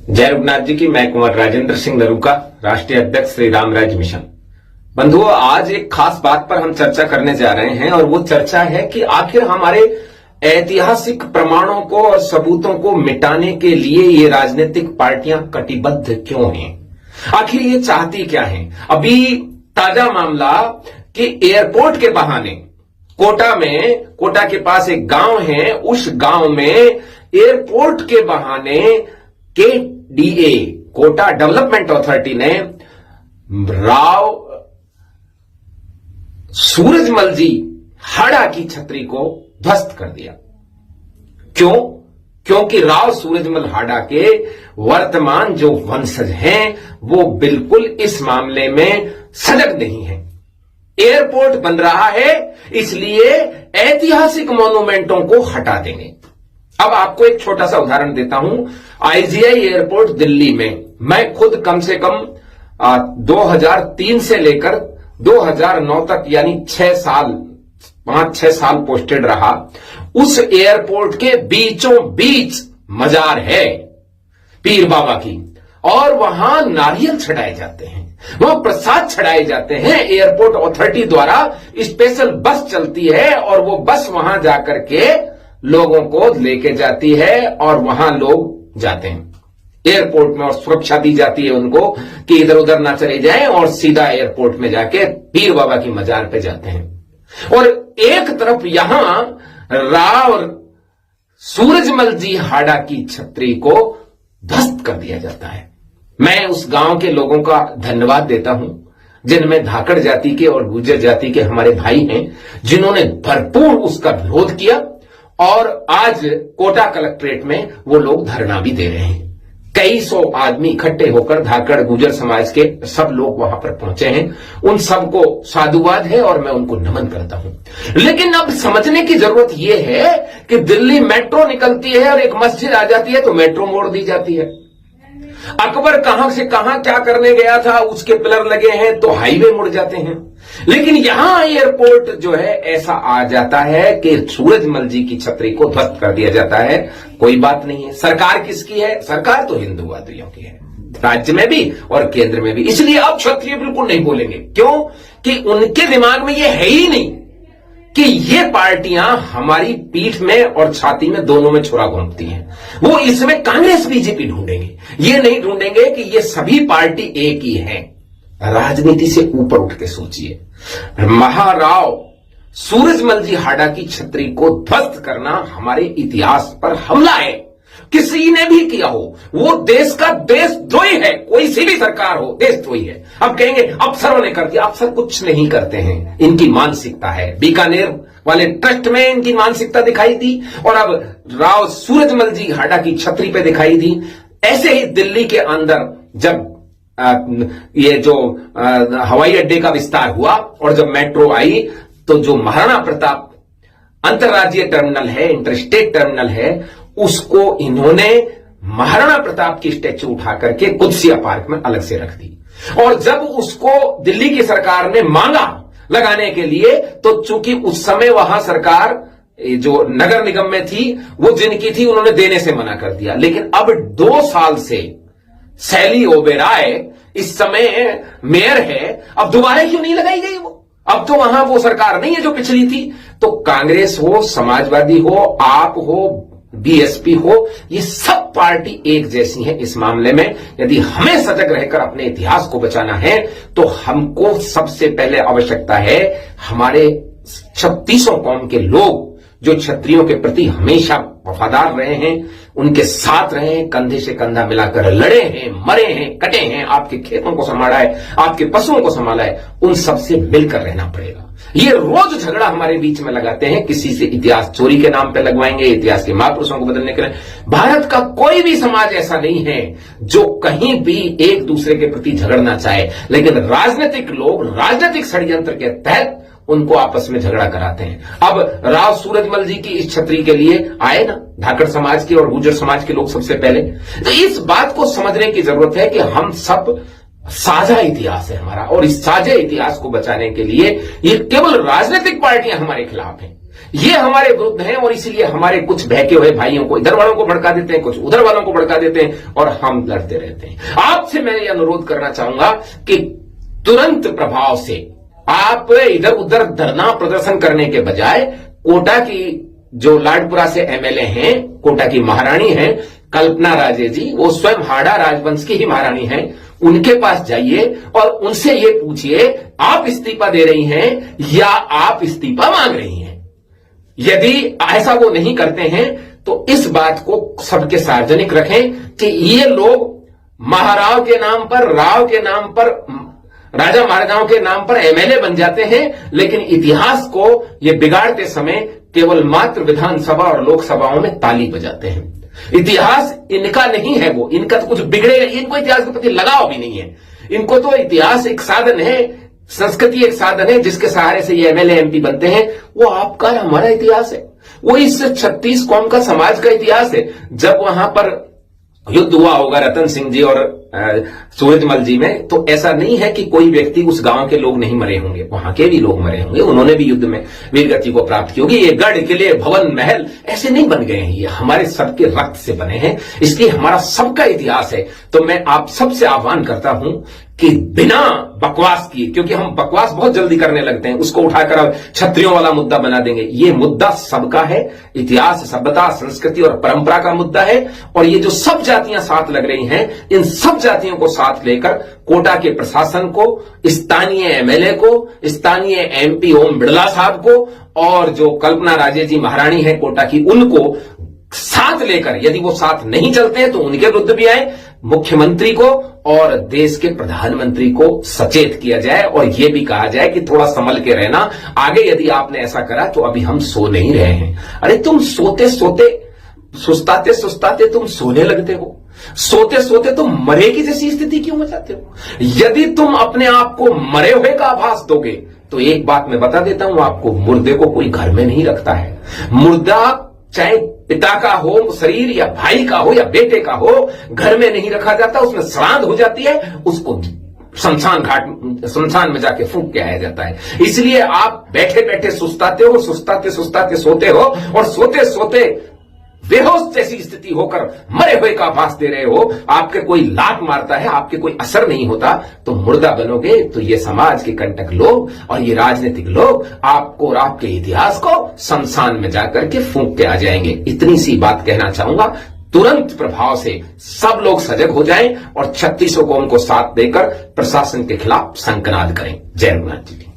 जय रघुनाथ जी की। मैं कुंवर राजेंद्र सिंह नरूका, राष्ट्रीय अध्यक्ष श्री रामराज मिशन। बंधुओं, आज एक खास बात पर हम चर्चा करने जा रहे हैं और वो चर्चा है कि आखिर हमारे ऐतिहासिक प्रमाणों को और सबूतों को मिटाने के लिए ये राजनीतिक पार्टियां कटिबद्ध क्यों हैं? आखिर ये चाहती क्या हैं? अभी ताजा मामला कि एयरपोर्ट के बहाने कोटा के पास एक गांव है, उस गांव में एयरपोर्ट के बहाने KDA कोटा डेवलपमेंट अथॉरिटी ने राव सूरजमल जी हाड़ा की छतरी को ध्वस्त कर दिया। क्यों? क्योंकि राव सूरजमल हाड़ा के वर्तमान जो वंशज हैं वो बिल्कुल इस मामले में सजग नहीं है। एयरपोर्ट बन रहा है, इसलिए ऐतिहासिक मॉन्यूमेंटों को हटा देंगे। अब आपको एक छोटा सा उदाहरण देता हूं। IGI एयरपोर्ट दिल्ली में मैं खुद कम से कम 2003 से लेकर 2009 तक यानी 5-6 साल पोस्टेड रहा। उस एयरपोर्ट के बीचों बीच मजार है पीर बाबा की, और वहां नारियल चढ़ाए जाते हैं, वहां प्रसाद चढ़ाए जाते हैं। एयरपोर्ट अथॉरिटी द्वारा स्पेशल बस चलती है और वो बस वहां जाकर के लोगों को लेके जाती है और वहां लोग जाते हैं एयरपोर्ट में, और सुरक्षा दी जाती है उनको कि इधर उधर ना चले जाएं और सीधा एयरपोर्ट में जाके पीर बाबा की मजार पे जाते हैं। और एक तरफ यहां राव सूरजमल जी हाड़ा की छतरी को ध्वस्त कर दिया जाता है। मैं उस गांव के लोगों का धन्यवाद देता हूं, जिनमें धाकड़ जाति के और गुर्जर जाति के हमारे भाई हैं, जिन्होंने भरपूर उसका विरोध किया, और आज कोटा कलेक्ट्रेट में वो लोग धरना भी दे रहे हैं। कई सौ आदमी इकट्ठे होकर धाकड़ गुर्जर समाज के सब लोग वहां पर पहुंचे हैं। उन सबको साधुवाद है और मैं उनको नमन करता हूं। लेकिन अब समझने की जरूरत यह है कि दिल्ली मेट्रो निकलती है और एक मस्जिद आ जाती है तो मेट्रो मोड़ दी जाती है। अकबर कहां से कहां क्या करने गया था, उसके पिलर लगे हैं तो हाईवे मुड़ जाते हैं। लेकिन यहां एयरपोर्ट जो है ऐसा आ जाता है कि सूरजमल जी की छतरी को ध्वस्त कर दिया जाता है। कोई बात नहीं है। सरकार किसकी है? सरकार तो हिंदूवादियों की है, राज्य में भी और केंद्र में भी। इसलिए अब क्षत्रिय बिल्कुल नहीं बोलेंगे। क्यों? कि उनके दिमाग में यह है ही नहीं कि ये पार्टियां हमारी पीठ में और छाती में दोनों में छुरा घोंपती हैं। वो इसमें कांग्रेस बीजेपी ढूंढेंगे, ये नहीं ढूंढेंगे कि ये सभी पार्टी एक ही है। राजनीति से ऊपर उठ के सोचिए। महाराव सूरजमल जी हाड़ा की छतरी को ध्वस्त करना हमारे इतिहास पर हमला है। किसी ने भी किया हो, वो देश का देशद्रोही है। कोई सी भी सरकार हो, देशद्रोही है। अब कहेंगे अफसरों ने कर दिया। अफसर कुछ नहीं करते हैं, इनकी मानसिकता है। बीकानेर वाले ट्रस्ट में इनकी मानसिकता दिखाई दी और अब राव सूरजमल जी हाड़ा की छतरी पे दिखाई दी। ऐसे ही दिल्ली के अंदर जब ये जो हवाई अड्डे का विस्तार हुआ और जब मेट्रो आई, तो जो महाराणा प्रताप अंतर्राज्यीय टर्मिनल है, इंटरस्टेट टर्मिनल है, उसको इन्होंने महाराणा प्रताप की स्टैच्यू उठा करके कुदसिया पार्क में अलग से रख दी। और जब उसको दिल्ली की सरकार ने मांगा लगाने के लिए, तो चूंकि उस समय वहां सरकार जो नगर निगम में थी वो जिनकी थी, उन्होंने देने से मना कर दिया। लेकिन अब 2 साल से सैली ओबेरॉय इस समय मेयर है, अब दोबारा क्यों नहीं लगाई गई वो? अब तो वहां वो सरकार नहीं है जो पिछली थी। तो कांग्रेस हो, समाजवादी हो, आप हो, BSP हो, ये सब पार्टी एक जैसी है इस मामले में। यदि हमें सजग रहकर अपने इतिहास को बचाना है तो हमको सबसे पहले आवश्यकता है हमारे 36 कौम के लोग जो क्षत्रियों के प्रति हमेशा वफादार रहे हैं, उनके साथ रहे हैं, कंधे से कंधा मिलाकर लड़े हैं, मरे हैं, कटे हैं, आपके खेतों को संभाला है, आपके पशुओं को संभाला है, उन सबसे मिलकर रहना पड़ेगा। ये रोज झगड़ा हमारे बीच में लगाते हैं, किसी से इतिहास चोरी के नाम पे लगवाएंगे, इतिहास के महापुरुषों को बदलने के लिए। भारत का कोई भी समाज ऐसा नहीं है जो कहीं भी एक दूसरे के प्रति झगड़ना चाहे, लेकिन राजनीतिक लोग राजनीतिक षड्यंत्र के तहत उनको आपस में झगड़ा कराते हैं। अब राव सूरजमल जी की इस छतरी के लिए आए ना धाकड़ समाज के और गुर्जर समाज के लोग सबसे पहले। तो इस बात को समझने की जरूरत है कि हम सब साझा इतिहास है हमारा, और इस साझे इतिहास को बचाने के लिए ये केवल राजनीतिक पार्टियां हमारे खिलाफ हैं। ये हमारे विरुद्ध हैं और इसीलिए हमारे कुछ बहके हुए भाइयों को इधर वालों को भड़का देते हैं, कुछ उधर वालों को भड़का देते हैं और हम लड़ते रहते हैं। आपसे मैं ये अनुरोध करना चाहूंगा कि तुरंत प्रभाव से आप इधर उधर धरना प्रदर्शन करने के बजाय कोटा की जो लाडपुरा से एमएलए हैं, कोटा की महारानी हैं कल्पना राजे जी, वो स्वयं हाड़ा राजवंश की ही महारानी हैं, उनके पास जाइए और उनसे ये पूछिए आप इस्तीफा दे रही हैं या आप इस्तीफा मांग रही हैं। यदि ऐसा वो नहीं करते हैं तो इस बात को सबके सार्वजनिक रखें कि ये लोग महाराव के नाम पर, राव के नाम पर, राजा महाराजाओं के नाम पर एमएलए बन जाते हैं, लेकिन इतिहास को ये बिगाड़ते समय केवल मात्र विधानसभा और लोकसभाओं में ताली बजाते हैं। इतिहास इनका नहीं है, वो इनका तो कुछ बिगड़ेगा, इनको इतिहास के प्रति लगाव भी नहीं है। इनको तो इतिहास एक साधन है, संस्कृति एक साधन है जिसके सहारे से ये एमएलए एमपी बनते हैं। वो आपका हमारा इतिहास है, वो इस 36 कौम का समाज का इतिहास है। जब वहां पर युद्ध हुआ होगा रतन सिंह जी और सूरजमल जी में, तो ऐसा नहीं है कि कोई व्यक्ति उस गांव के लोग नहीं मरे होंगे, वहां के भी लोग मरे होंगे, उन्होंने भी युद्ध में वीरगति को प्राप्त की होगी। ये गढ़ किले भवन महल ऐसे नहीं बन गए हैं, ये हमारे सबके रक्त से बने हैं, इसलिए हमारा सबका इतिहास है। तो मैं आप सबसे आह्वान करता हूं कि बिना बकवास किए, क्योंकि हम बकवास बहुत जल्दी करने लगते हैं, उसको उठाकर अब क्षत्रियों वाला मुद्दा बना देंगे। ये मुद्दा सबका है, इतिहास, सभ्यता, संस्कृति और परंपरा का मुद्दा है। और ये जो सब जातियां साथ लग रही हैं, इन सब जातियों को साथ लेकर कोटा के प्रशासन को, स्थानीय एमएलए को, स्थानीय एमपी ओम बिड़ला साहब को और जो कल्पना राजे जी महारानी है कोटा की, उनको साथ लेकर, यदि वो साथ नहीं चलते हैं तो उनके विरुद्ध भी आए, मुख्यमंत्री को और देश के प्रधानमंत्री को सचेत किया जाए और यह भी कहा जाए कि थोड़ा संभल के रहना, आगे यदि आपने ऐसा करा तो अभी हम सो नहीं रहे हैं। अरे तुम सोते सोते, सुस्ताते सुस्ताते तुम सोने लगते हो, सोते सोते तुम मरे की जैसी स्थिति क्यों मचाते हो? यदि तुम अपने आप को मरे हुए का आभास दोगे तो एक बात मैं बता देता हूं आपको, मुर्दे को कोई घर में नहीं रखता है। मुर्दा चाहे पिता का हो शरीर या भाई का हो या बेटे का हो, घर में नहीं रखा जाता, उसमें श्राद्ध हो जाती है, उसको शमशान में जाके फूंक के आया जाता है। इसलिए आप बैठे बैठे सुस्ताते हो, सुस्ताते सुस्ताते सोते हो और सोते सोते बेहोश जैसी स्थिति होकर मरे हुए का आभास दे रहे हो। आपके कोई लात मारता है, आपके कोई असर नहीं होता, तो मुर्दा बनोगे तो ये समाज के कंटक लोग और ये राजनीतिक लोग आपको और आपके इतिहास को शमशान में जाकर के फूंक के आ जाएंगे। इतनी सी बात कहना चाहूंगा। तुरंत प्रभाव से सब लोग सजग हो जाएं और 36 कौम को साथ देकर प्रशासन के खिलाफ संकनाद करें। जय रघुनाथ जी।